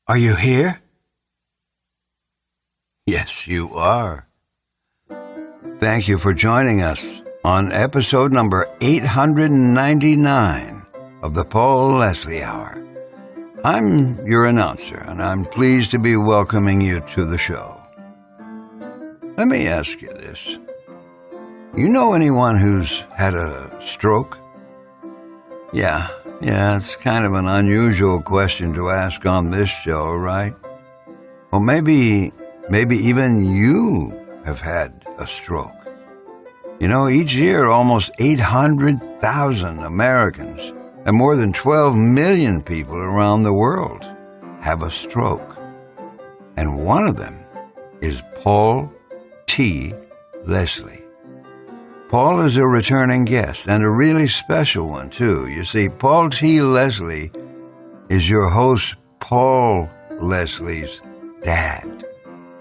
Are you here? Yes, you are. Thank you for joining us on episode number 899 of the Paul Leslie Hour. I'm your announcer, and I'm pleased to be welcoming you to the show. Let me ask you this. You know anyone who's had a stroke? Yeah, it's kind of an unusual question to ask on this show, right? Well, maybe even you have had a stroke. You know, each year almost 800,000 Americans and more than 12 million people around the world have a stroke. And one of them is Paul T. Leslie. Paul is a returning guest, and a really special one, too. You see, Paul T. Leslie is your host, Paul Leslie's dad.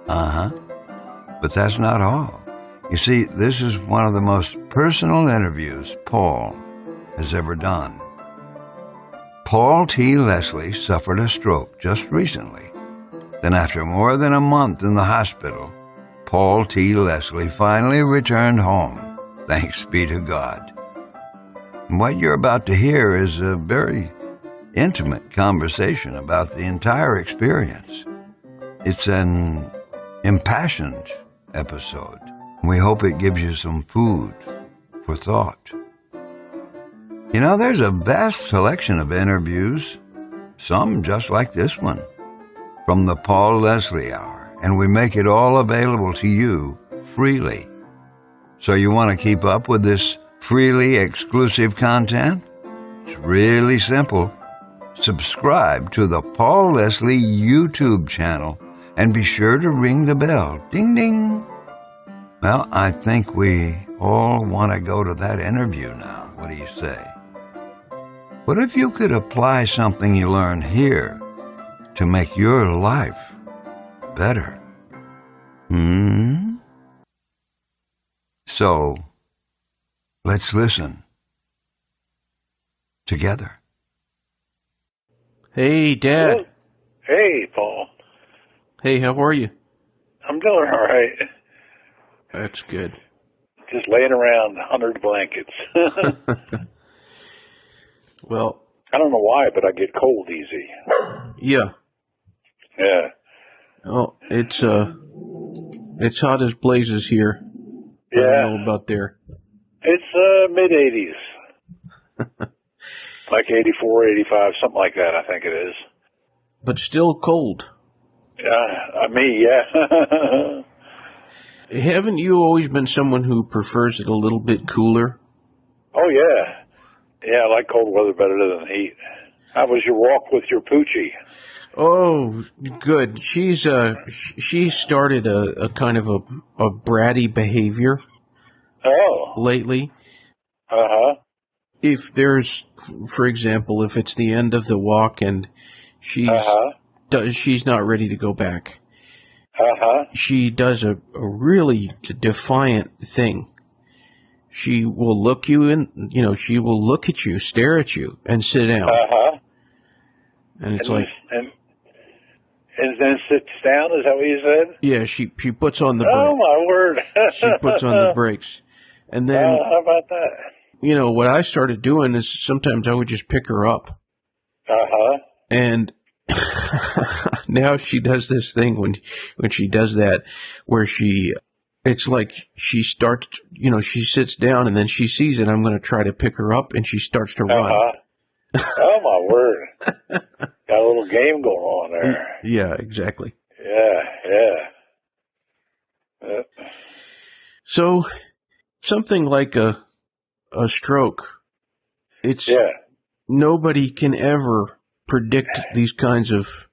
But that's not all. You see, this is one of the most personal interviews Paul has ever done. Paul T. Leslie suffered a stroke just recently. Then after more than a month in the hospital, Paul T. Leslie finally returned home. Thanks be to God. And what you're about to hear is a very intimate conversation about the entire experience. It's an impassioned episode. We hope it gives you some food for thought. You know, there's a vast selection of interviews, some just like this one, from the Paul Leslie Hour, and we make it all available to you freely. So you want to keep up with this freely exclusive content? It's really simple. Subscribe to the Paul Leslie YouTube channel and be sure to ring the bell. Ding, ding. Well, I think we all want to go to that interview now. What do you say? What if you could apply something you learn here to make your life better? So, let's listen together. Hey, Dad. Hello. Hey, Paul. Hey, how are you? I'm doing all right. That's good. Just laying around under the blankets. Well, I don't know why, but I get cold easy. yeah. Yeah. Well, it's hot as blazes here. I Yeah. don't know about there. It's mid-80s. Like 84, 85, something like that, I think it is. But still cold. Yeah. Haven't you always been someone who prefers it a little bit cooler? Oh, yeah. Yeah, I like cold weather better than heat. How was your walk with your poochie? Oh, good. She started a kind of a bratty behavior lately. Uh-huh. If there's, for example, if it's the end of the walk and she's not ready to go back, she does a really defiant thing. She will look you in, she will look at you, stare at you, and sit down. And it's And then sits down, is that what you said? Yeah, she puts on the Oh, my word. she puts on the brakes. And then, how about that? What I started doing is sometimes I would just pick her up. And now she does this thing when she does that, where it's like she starts, she sits down and then she sees it. I'm going to try to pick her up and she starts to run. Oh, my word. Got a little game going on there. Yeah, exactly. Yeah. So something like a stroke, nobody can ever predict these kinds of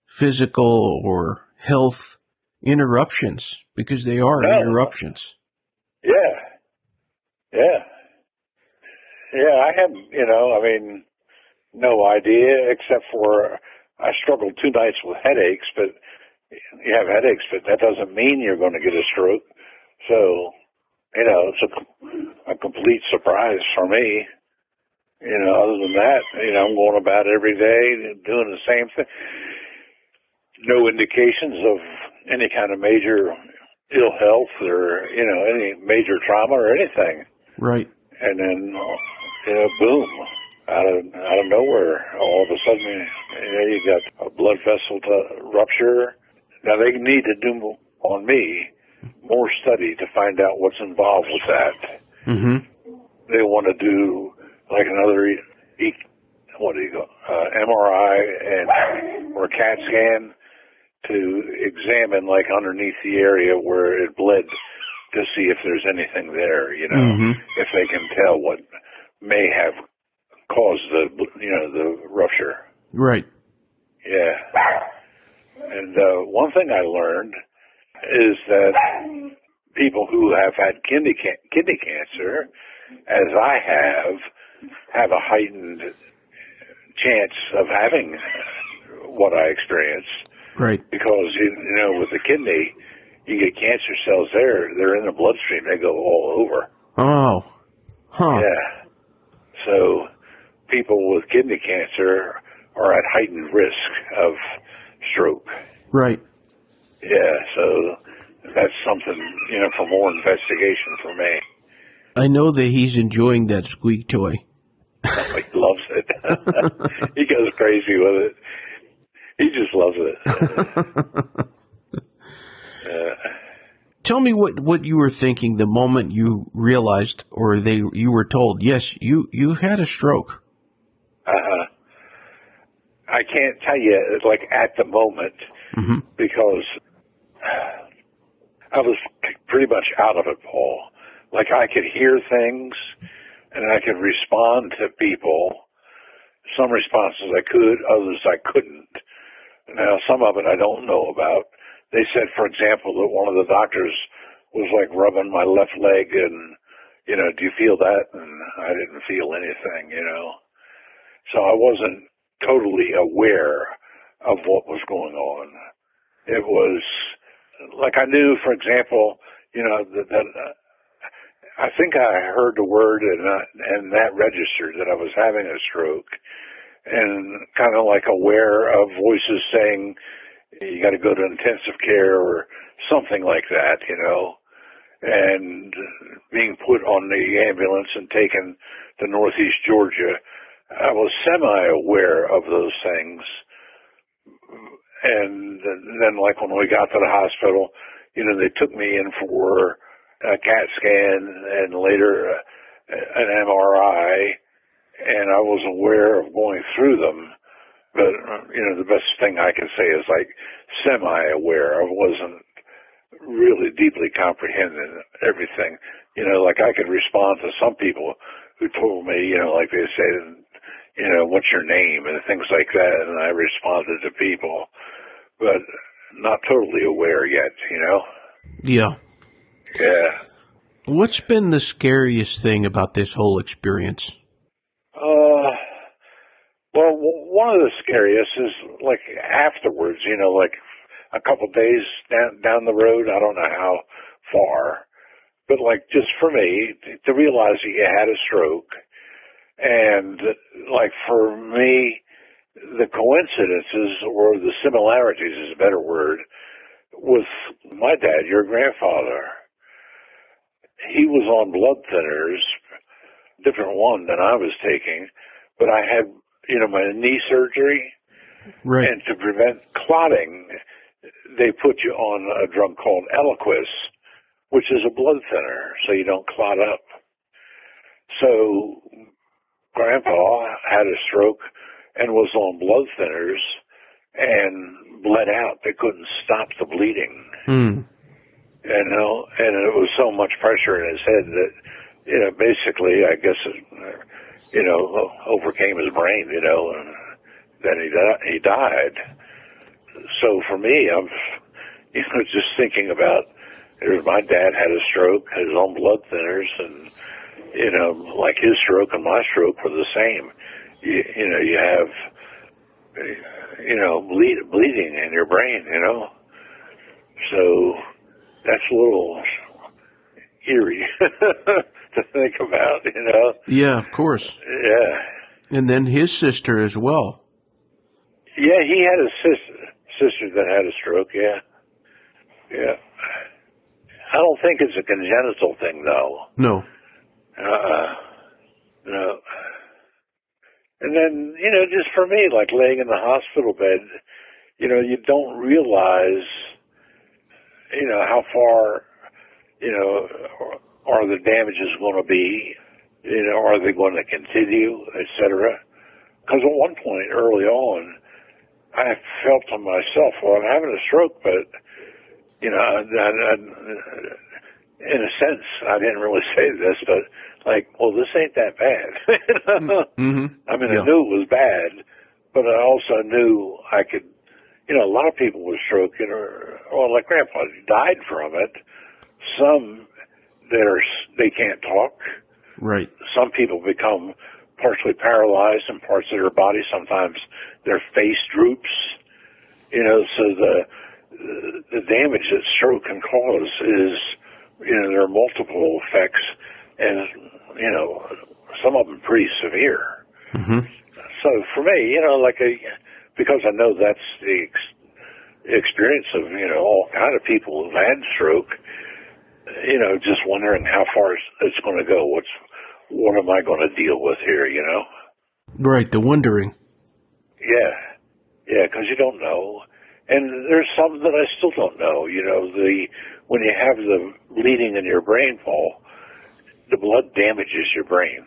physical or health interruptions because they are interruptions. Yeah, I have, no idea except for I struggled 2 nights with headaches, but you have headaches, but that doesn't mean you're going to get a stroke. So, it's a complete surprise for me. Other than that, I'm going about every day doing the same thing. no indications of any kind of major ill health or, any major trauma or anything. Right. And then, boom, out of nowhere, all of a sudden, you got a blood vessel rupture. Now, they need to do, on me, more study to find out what's involved with that. Mm-hmm. They want to do, like, another, MRI or CAT scan to examine, like, underneath the area where it bled to see if there's anything there, Mm-hmm. if they can tell what may have caused the rupture. Right. Yeah. And one thing I learned is that people who have had kidney cancer, as I have a heightened chance of having what I experienced. Right. Because, with the kidney, you get cancer cells there. They're in the bloodstream. They go all over. Oh. Huh. Yeah. So people with kidney cancer are at heightened risk of stroke. Right. Yeah. So that's something, for more investigation for me. I know that he's enjoying that squeak toy. He loves it. He goes crazy with it. He just loves it. Tell me what you were thinking the moment you realized, or you were told, yes, you had a stroke. I can't tell you, like, at the moment, Mm-hmm. because I was pretty much out of it, Paul. Like, I could hear things, and I could respond to people. Some responses I could, others I couldn't. Now, some of it I don't know about. They said, for example, that one of the doctors was, like, rubbing my left leg and, do you feel that? And I didn't feel anything, So I wasn't totally aware of what was going on. It was, like, I knew, for example, that I think I heard the word and that registered that I was having a stroke, and kind of like aware of voices saying, you got to go to intensive care or something like that, and being put on the ambulance and taken to Northeast Georgia. I was semi-aware of those things. And then, like, when we got to the hospital, they took me in for a CAT scan and later an MRI, and I was aware of going through them. But, the best thing I can say is, like, semi-aware. I wasn't really deeply comprehending everything. Like, I could respond to some people who told me, like they said, what's your name and things like that, and I responded to people, but not totally aware yet, Yeah. Yeah. What's been the scariest thing about this whole experience? Well, one of the scariest is, like, afterwards, like a couple days down the road, I don't know how far, but, like, just for me, to realize that you had a stroke, and, like, for me, the coincidences or the similarities is a better word with my dad, your grandfather. He was on blood thinners, different one than I was taking, but I had, my knee surgery. Right. And to prevent clotting, they put you on a drug called Eliquis, which is a blood thinner, so you don't clot up. So Grandpa had a stroke and was on blood thinners and bled out. They couldn't stop the bleeding. Hmm. And it was so much pressure in his head that, basically, I guess, overcame his brain, and then he died. So for me, I'm, just thinking about, my dad had a stroke, his own blood thinners, and, like his stroke and my stroke were the same. You have, bleeding in your brain, So that's a little eerie to think about, Yeah, of course. Yeah. And then his sister as well. Yeah, he had a sister that had a stroke, yeah. Yeah. I don't think it's a congenital thing, though. No. No. And then, just for me, like laying in the hospital bed, you don't realize, how far, are the damages going to be, are they going to continue, et cetera. Because at one point early on, I felt to myself, well, I'm having a stroke, but, in a sense, I didn't really say this, but like, well, this ain't that bad. Mm-hmm. I mean, I knew it was bad, but I also knew I could, a lot of people with stroke, like Grandpa died from it. Some they can't talk. Right. Some people become partially paralyzed in parts of their body. Sometimes their face droops. So the damage that stroke can cause is, there are multiple effects, and some of them pretty severe. Mm-hmm. So for me, because I know that's the experience of all kind of people who've had stroke. Just wondering how far it's going to go. What am I going to deal with here? Right, the wondering. Yeah, because you don't know, and there's some that I still don't know. When you have the bleeding in your brain, Paul, the blood damages your brain.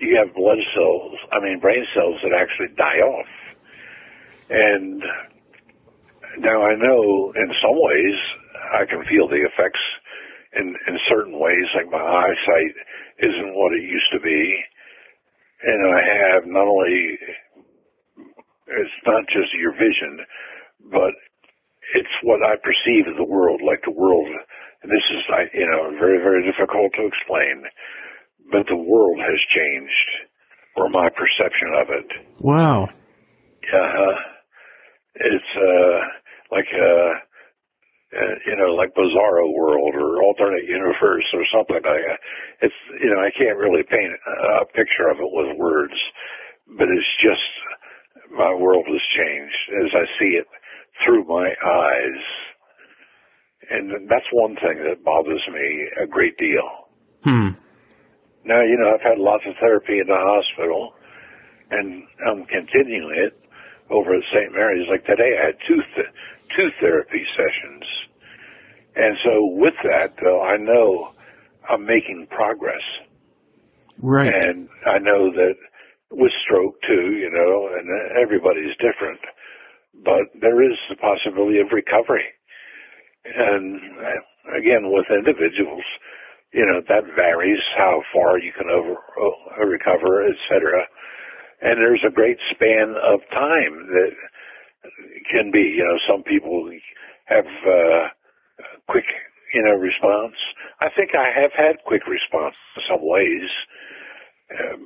You have brain cells that actually die off. And now I know in some ways I can feel the effects in certain ways, like my eyesight isn't what it used to be. And I have it's not just your vision, but it's what I perceive of the world, like the world. And this is, very, very difficult to explain, but the world has changed, or my perception of it. Wow. It's like Bizarro World or Alternate Universe or something like that. It's, I can't really paint a picture of it with words, but it's just my world has changed as I see it through my eyes. And that's one thing that bothers me a great deal. Now, I've had lots of therapy in the hospital, and I'm continuing it over at St. Mary's. Like today, I had two therapy sessions. And so with that, though, I know I'm making progress. Right. And I know that with stroke, too, and everybody's different, but there is the possibility of recovery. And again, with individuals, that varies how far you can recover, et cetera. And there's a great span of time that can be, some people have quick, response. I think I have had quick response in some ways,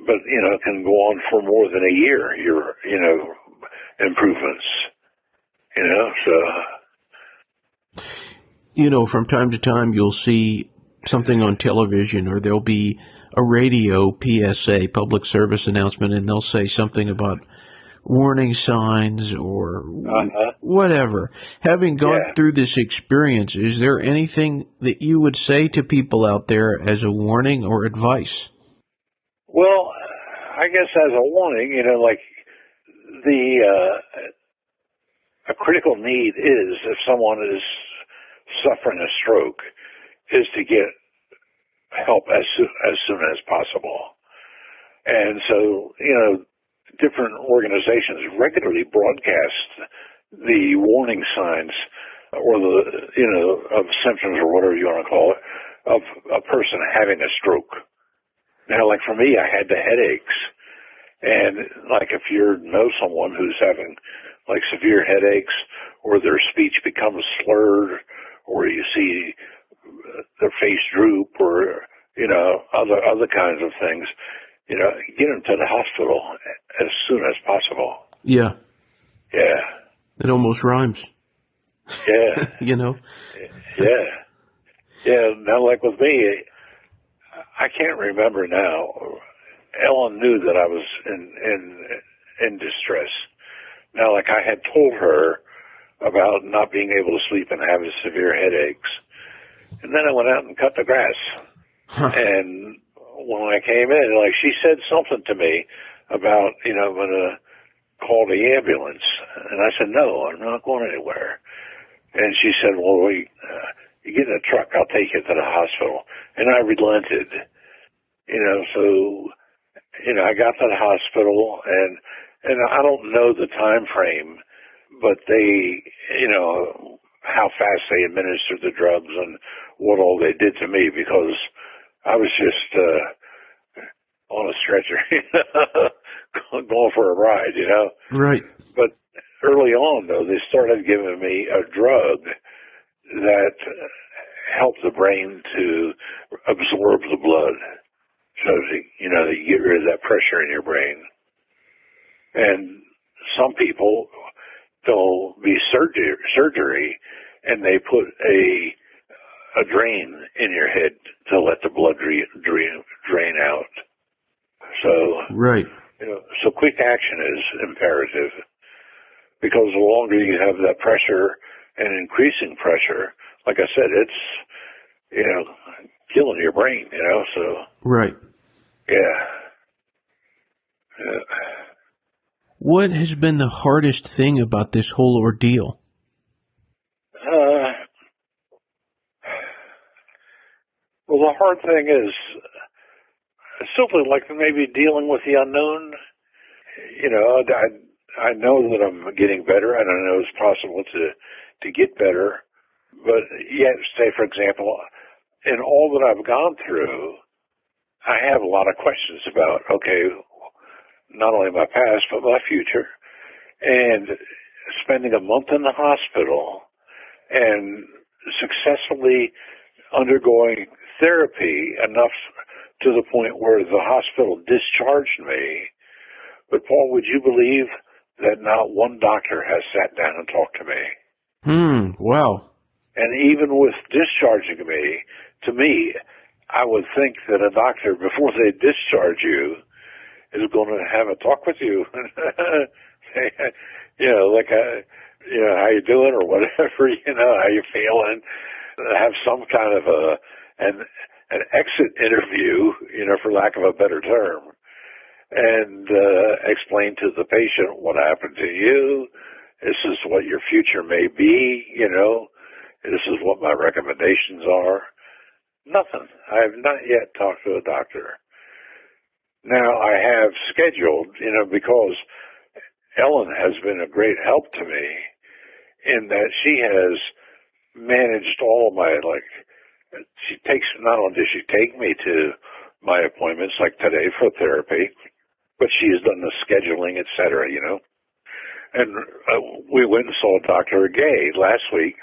but, it can go on for more than a year, your, improvements, so. From time to time you'll see something on television, or there'll be a radio PSA, public service announcement, and they'll say something about warning signs or whatever. Having gone through this experience, is there anything that you would say to people out there as a warning or advice? Well, I guess as a warning, like a critical need is, if someone is suffering a stroke, is to get help as soon as possible. And so, different organizations regularly broadcast the warning signs or of symptoms or whatever you want to call it of a person having a stroke. Now, like for me, I had the headaches, and like if you know someone who's having like severe headaches, or their speech becomes slurred, or you see their face droop, or other kinds of things, get them to the hospital as soon as possible. Yeah. Yeah. It almost rhymes. Yeah. Yeah. Yeah. Now, like with me, I can't remember now. Ellen knew that I was in distress. Now, like I had told her about not being able to sleep and having severe headaches. And then I went out and cut the grass. And when I came in, like, she said something to me about, I'm going to call the ambulance. And I said, no, I'm not going anywhere. And she said, well, you get in a truck, I'll take you to the hospital. And I relented, so, I got to the hospital, and I don't know the time frame, but they, how fast they administered the drugs and what all they did to me, because I was just on a stretcher, going for a ride, Right. But early on, though, they started giving me a drug that helped the brain to absorb the blood. So, that you get rid of that pressure in your brain. And some people, there'll be surgery, and they put a drain in your head to let the blood drain out. So, right. So quick action is imperative, because the longer you have that pressure and increasing pressure, like I said, it's, killing your brain, so. Right. Yeah. What has been the hardest thing about this whole ordeal? Well, the hard thing is simply like maybe dealing with the unknown. I know that I'm getting better, and I know it's possible to get better. But yet, say, for example, in all that I've gone through, I have a lot of questions about, okay, not only my past, but my future. And spending a month in the hospital and successfully undergoing therapy enough to the point where the hospital discharged me. But Paul, would you believe that not one doctor has sat down and talked to me? Wow. And even with discharging me, to me, I would think that a doctor, before they discharge you, is going to have a talk with you. How you doing or whatever, how you feeling. Have some kind of an exit interview, for lack of a better term. And explain to the patient what happened to you. This is what your future may be, This is what my recommendations are. Nothing. I have not yet talked to a doctor. Now, I have scheduled, because Ellen has been a great help to me in that she has managed all of my, not only does she take me to my appointments, like today for therapy, but she has done the scheduling, et cetera, And we went and saw Dr. Gay last week,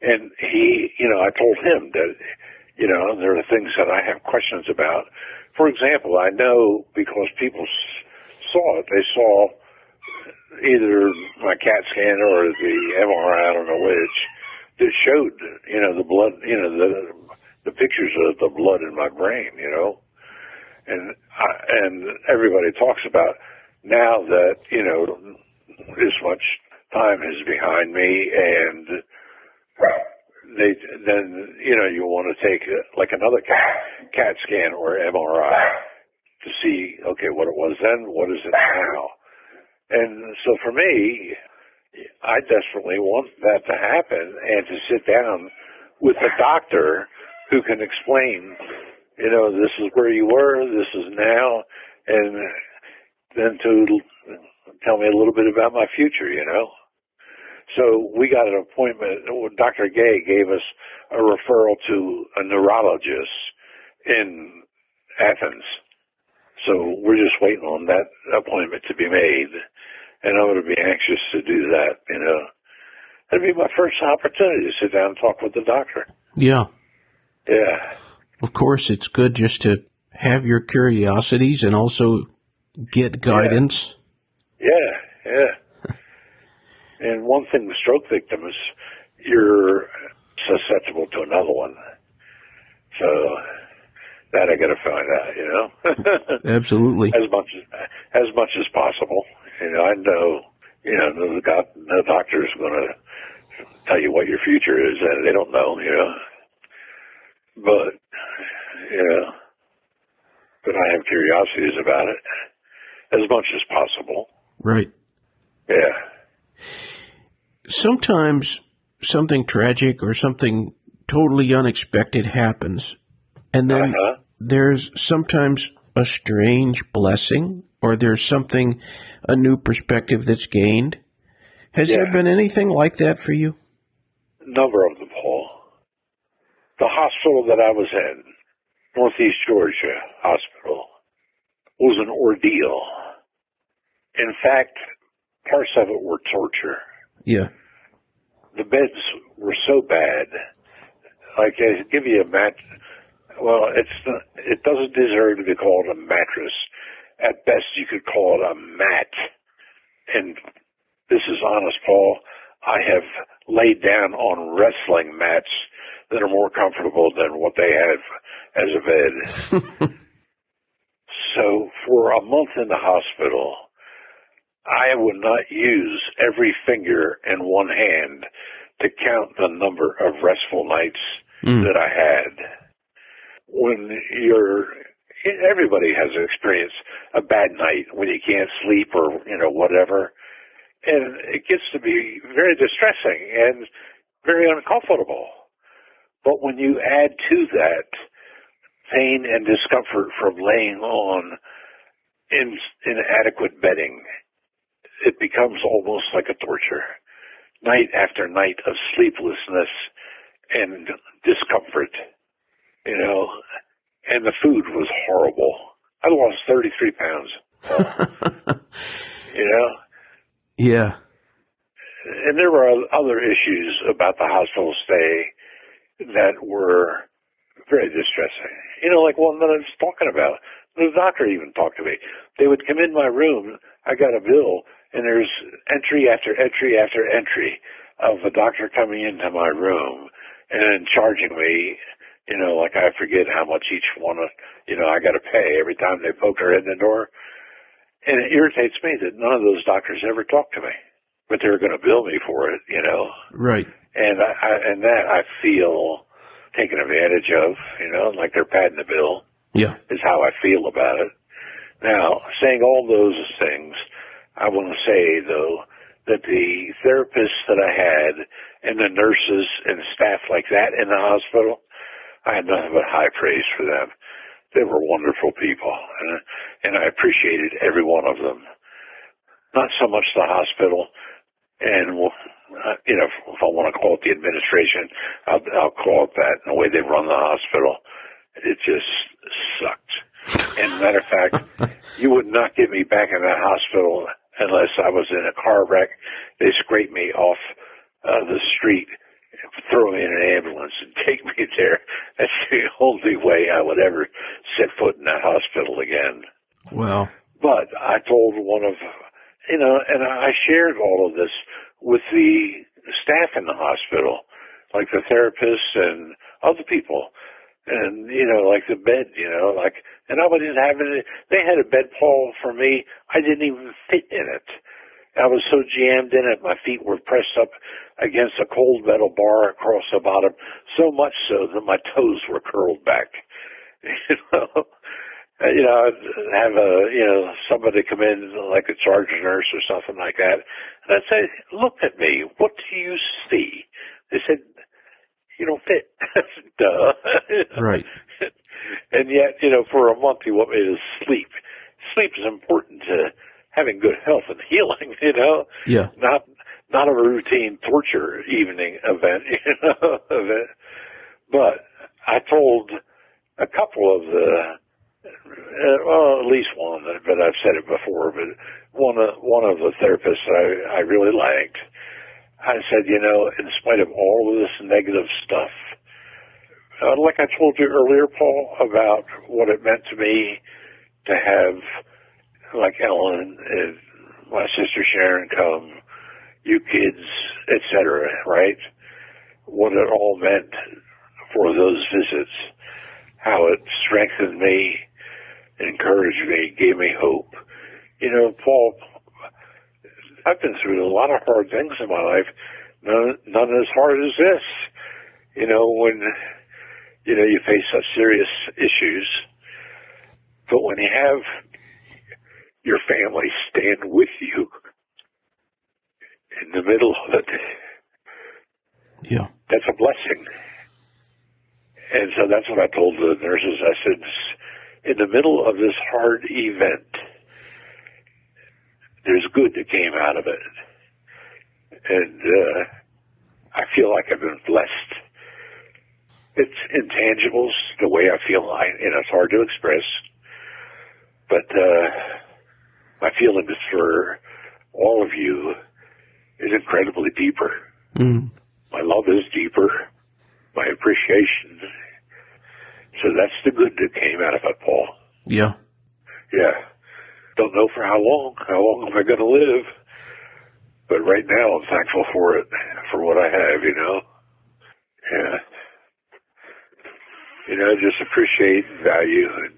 and he, I told him that, there are things that I have questions about. For example, I know because people saw it, they saw either my CAT scan or the MRI, I don't know which, that showed, the blood, the pictures of the blood in my brain, and everybody talks about now that, this much time is behind me, and then you want to take like another CAT scan or MRI to see, okay, what it was then, what is it now? And so for me, I desperately want that to happen and to sit down with a doctor who can explain, this is where you were, this is now, and then to tell me a little bit about my future, So we got an appointment. Dr. Gay gave us a referral to a neurologist in Athens. So we're just waiting on that appointment to be made. And I'm going to be anxious to do that, That'd be my first opportunity to sit down and talk with the doctor. Yeah. Yeah. Of course, it's good just to have your curiosities and also get guidance. Yeah. And one thing with stroke victims, you're susceptible to another one. So that I got to find out, Absolutely. as much as possible. I know, no doctor is going to tell you what your future is, and they don't know, But, but I have curiosities about it as much as possible. Right. Yeah. Sometimes something tragic or something totally unexpected happens, and then there's sometimes a strange blessing, or there's a new perspective that's gained. Has there been anything like that for you? Number of them, Paul. The hospital that I was in, Northeast Georgia Hospital, was an ordeal. In fact, parts of it were torture. Yeah. The beds were so bad. Like, I give you a mat. Well, it doesn't deserve to be called a mattress. At best, you could call it a mat. And this is honest, Paul. I have laid down on wrestling mats that are more comfortable than what they have as a bed. So for a month in the hospital, I would not use every finger in one hand to count the number of restful nights that I had. When everybody has experienced a bad night when you can't sleep or, whatever. And it gets to be very distressing and very uncomfortable. But when you add to that pain and discomfort from laying on inadequate bedding, it becomes almost like a torture. Night after night of sleeplessness and discomfort, and the food was horrible. I lost 33 pounds. Yeah. And there were other issues about the hospital stay that were very distressing. Like one that I was talking about. The doctor even talked to me. They would come in my room. I got a bill, and there's entry after entry after entry of a doctor coming into my room and then charging me, like I forget how much each one, I got to pay every time they poke their head in the door. And it irritates me that none of those doctors ever talk to me, but they're going to bill me for it, Right. And I feel taken advantage of, like they're padding the bill. Yeah. Is how I feel about it. Now, saying all those things, I want to say, though, that the therapists that I had and the nurses and staff like that in the hospital, I had nothing but high praise for them. They were wonderful people, and I appreciated every one of them. Not so much the hospital, and if I want to call it the administration, I'll call it that. The way they run the hospital, it just sucked. And matter of fact, you would not get me back in that hospital unless I was in a car wreck. They scraped me off the street, throw me in an ambulance, and take me there. That's the only way I would ever set foot in that hospital again. Well, but I told one of, and I shared all of this with the staff in the hospital, like the therapists and other people. And, like the bed, and I didn't have it. They had a bed, Paul, for me. I didn't even fit in it. I was so jammed in it, my feet were pressed up against a cold metal bar across the bottom, so much so that my toes were curled back. I'd have somebody come in, like a charge nurse or something like that, and I'd say, "Look at me. What do you see?" They said, "You don't fit." Duh. Right. And yet, for a month you want me to sleep. Sleep is important to having good health and healing, Yeah. Not a routine torture evening event, But I told a couple of at least one, but I've said it before, but one of the therapists I really liked, I said, in spite of all of this negative stuff, like I told you earlier, Paul, about what it meant to me to have, like Ellen and my sister Sharon come, you kids, etc., right? What it all meant for those visits, how it strengthened me, encouraged me, gave me hope. Paul, I've been through a lot of hard things in my life. none as hard as this. When, you face such serious issues. But when you have your family stand with you in the middle of it, yeah, that's a blessing. And so that's what I told the nurses. I said, in the middle of this hard event, there's good that came out of it. And I feel like I've been blessed. It's intangibles, the way I feel. It's hard to express. But my feelings for all of you is incredibly deeper. Mm. My love is deeper. My appreciation. So that's the good that came out of it, Paul. Yeah. Yeah. Don't know for how long. How long am I going to live? But right now, I'm thankful for it, for what I have, Yeah. Just appreciate and value and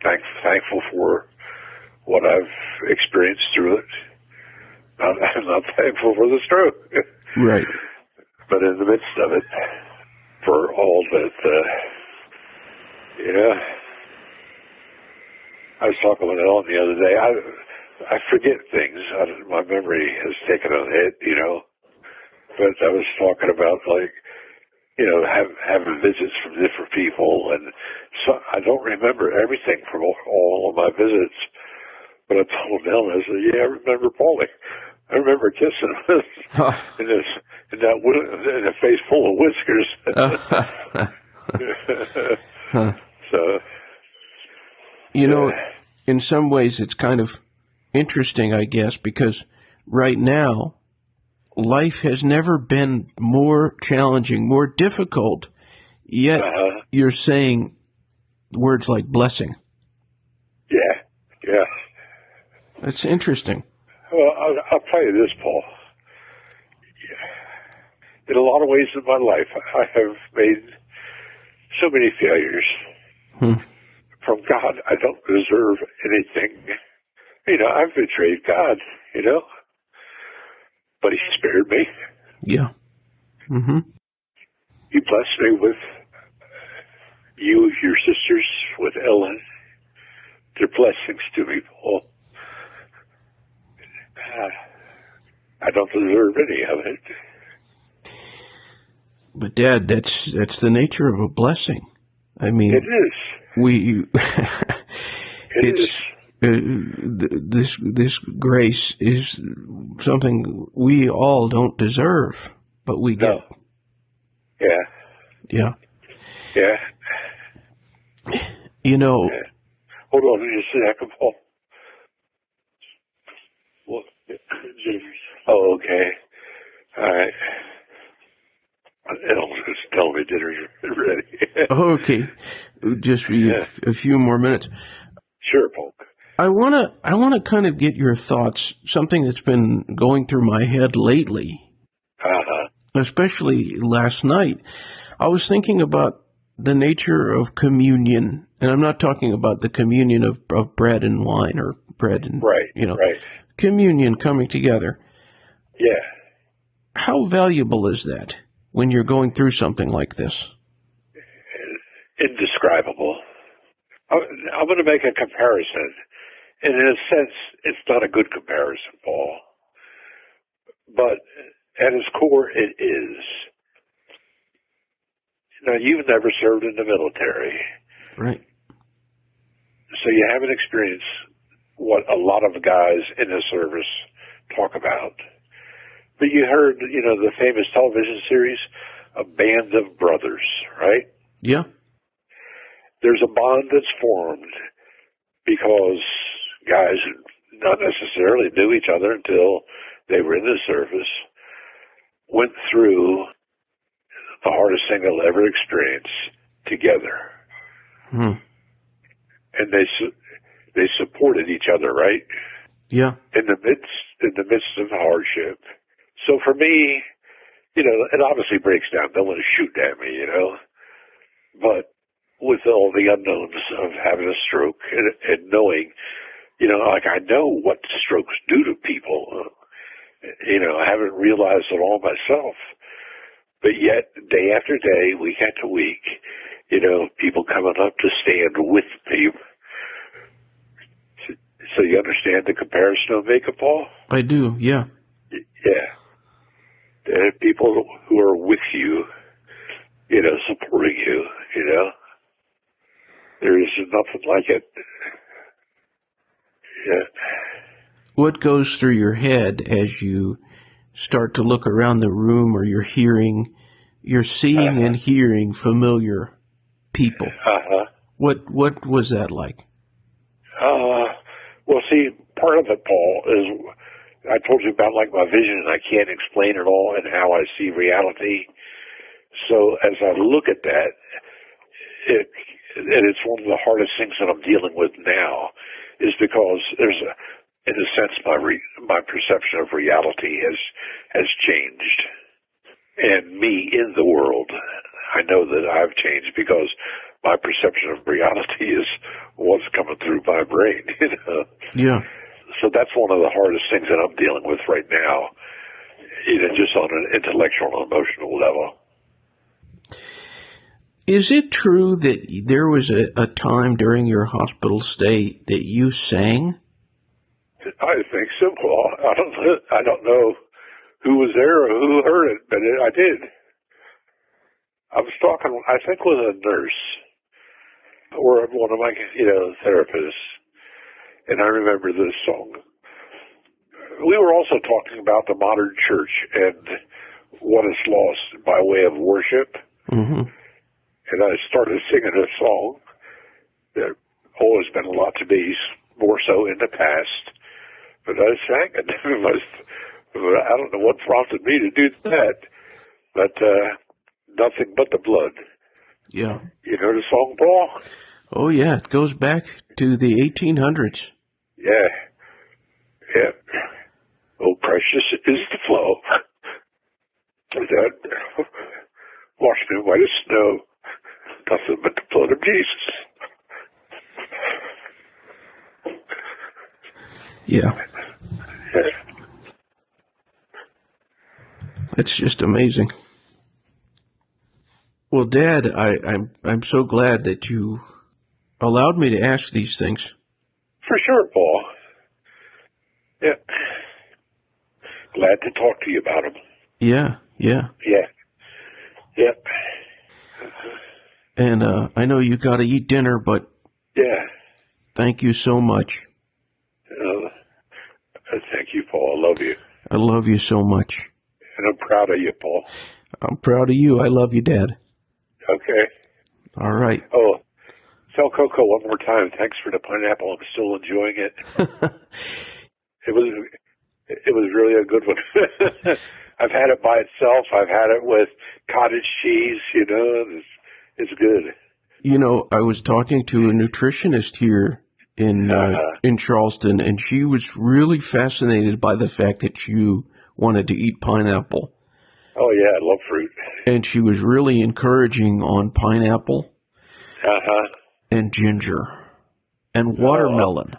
thankful for what I've experienced through it. I'm not thankful for the stroke. Right. But in the midst of it, for all that, I was talking with Ellen the other day. I forget things. My memory has taken a hit, But I was talking about, having visits from different people. And so I don't remember everything from all of my visits. But I told Ellen, I said, yeah, I remember Paulie. I remember kissing him in a face full of whiskers. So, in some ways it's kind of interesting, I guess, because right now life has never been more challenging, more difficult, yet you're saying words like blessing. Yeah. That's interesting. Well, I'll tell you this, Paul. In a lot of ways in my life, I have made so many failures. From God, I don't deserve anything. I've betrayed God, But He spared me. Yeah. Mm-hmm. He blessed me with you, your sisters, with Ellen. They're blessings to me, Paul. I don't deserve any of it. But Dad, that's the nature of a blessing. I mean, it is. This grace is something we all don't deserve, but we get. No. Yeah. Hold on just a second, Paul. What? Oh, okay. All right. Ellen's just telling me dinner's ready. Okay. Just a few more minutes. Sure, Paul. I wanna kind of get your thoughts, something that's been going through my head lately. Especially last night. I was thinking about the nature of communion, and I'm not talking about the communion of bread and wine or bread and right. Communion coming together. Yeah. How valuable is that when you're going through something like this? Indescribable. I'm going to make a comparison. And in a sense, it's not a good comparison, Paul. But at its core, it is. Now, you've never served in the military. Right. So you haven't experienced what a lot of guys in the service talk about. But you heard, the famous television series, A Band of Brothers, right? Yeah. There's a bond that's formed because guys not necessarily knew each other until they were in the service, went through the hardest thing they'll ever experience together. And they supported each other, right? Yeah. In the midst of hardship. So for me, it obviously breaks down. Don't want to shoot at me, But with all the unknowns of having a stroke and knowing, I know what strokes do to people. I haven't realized it all myself. But yet, day after day, week after week, people coming up to stand with me. So you understand the comparison of makeup, Paul? I do, yeah. Yeah. There are people who are with you, supporting you, There is nothing like it. Yeah. What goes through your head as you start to look around the room, or you're seeing and hearing familiar people? What was that like? Well, see, part of it, Paul, is I told you about like my vision, and I can't explain it all and how I see reality. So as I look at that, and it's one of the hardest things that I'm dealing with now, is because in a sense, my perception of reality has changed, and me in the world, I know that I've changed because my perception of reality is what's coming through my brain. Yeah. So that's one of the hardest things that I'm dealing with right now, just on an intellectual and emotional level. Is it true that there was a time during your hospital stay that you sang? I think so, Paul. I don't know who was there or who heard it, but I did. I was talking, I think, with a nurse or one of my, therapists, and I remember this song. We were also talking about the modern church and what is lost by way of worship. Mm-hmm. And I started singing a song that always meant a lot to me, more so in the past. But I sang it. I don't know what prompted me to do that, but nothing but the blood. Yeah. You know the song, Paul? Oh, yeah. It goes back to the 1800s. Yeah. Yeah. Oh, precious is the flow that washed me white as snow. Nothing but the blood of Jesus. Yeah. It's just amazing. Well, Dad, I'm so glad that you allowed me to ask these things. For sure, Paul. Yeah. Glad to talk to you about them. Yeah. Yeah. Yep. And I know you got to eat dinner, but yeah. Thank you so much. Thank you, Paul. I love you. I love you so much. And I'm proud of you, Paul. I'm proud of you. I love you, Dad. Okay. All right. Oh, tell Coco one more time. Thanks for the pineapple. I'm still enjoying it. It was really a good one. I've had it by itself. I've had it with cottage cheese. It's good. I was talking to a nutritionist here in Charleston, and she was really fascinated by the fact that you wanted to eat pineapple. Oh, yeah, I love fruit. And she was really encouraging on pineapple and ginger and watermelon.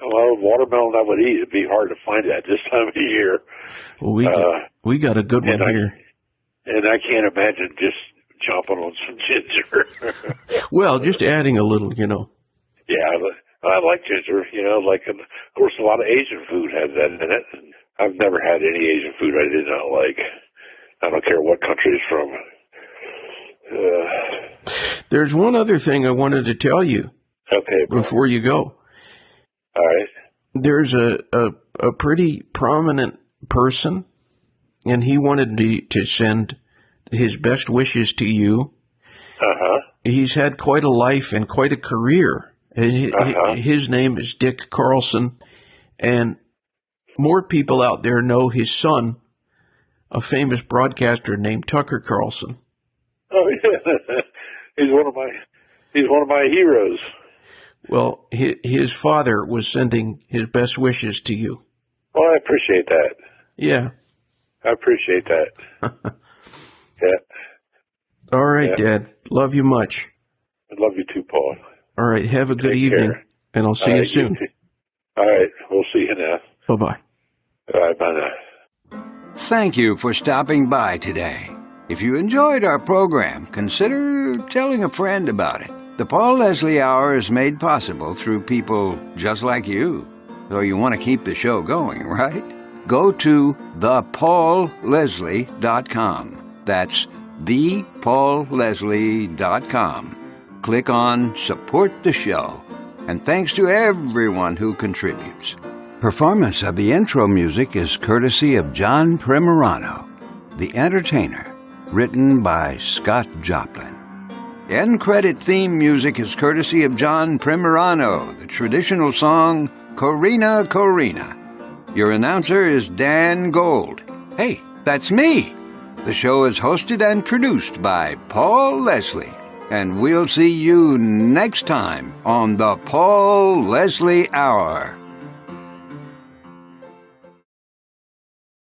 Well, watermelon I would eat. It'd be hard to find that this time of year. Well, we got a good one here. And I can't imagine just chomping on some ginger. Well, just adding a little, Yeah, I like ginger, of course, a lot of Asian food has that in it. I've never had any Asian food I did not like. I don't care what country it's from. There's one other thing I wanted to tell you. Okay. Before you go. All right. There's a pretty prominent person, and he wanted to send his best wishes to you. He's had quite a life and quite a career. His name is Dick Carlson, and more people out there know his son, a famous broadcaster named Tucker Carlson. Oh, yeah. He's one of my heroes. Well, his father was sending his best wishes to you. Well, I appreciate that. Yeah. I appreciate that. Yeah. All right, yeah. Dad. Love you much. I love you too, Paul. All right. Have a good evening, care. And I'll see you soon. All right. We'll see you now. Bye-bye. All right. Bye now. Thank you for stopping by today. If you enjoyed our program, consider telling a friend about it. The Paul Leslie Hour is made possible through people just like you. So you want to keep the show going, right? Go to thepaulleslie.com. That's thepaulleslie.com. Click on Support the Show. And thanks to everyone who contributes. Performance of the intro music is courtesy of John Primorano, The Entertainer, written by Scott Joplin. End credit theme music is courtesy of John Primorano, the traditional song Corina Corina. Your announcer is Dan Gold. Hey, that's me. The show is hosted and produced by Paul Leslie. And we'll see you next time on the Paul Leslie Hour.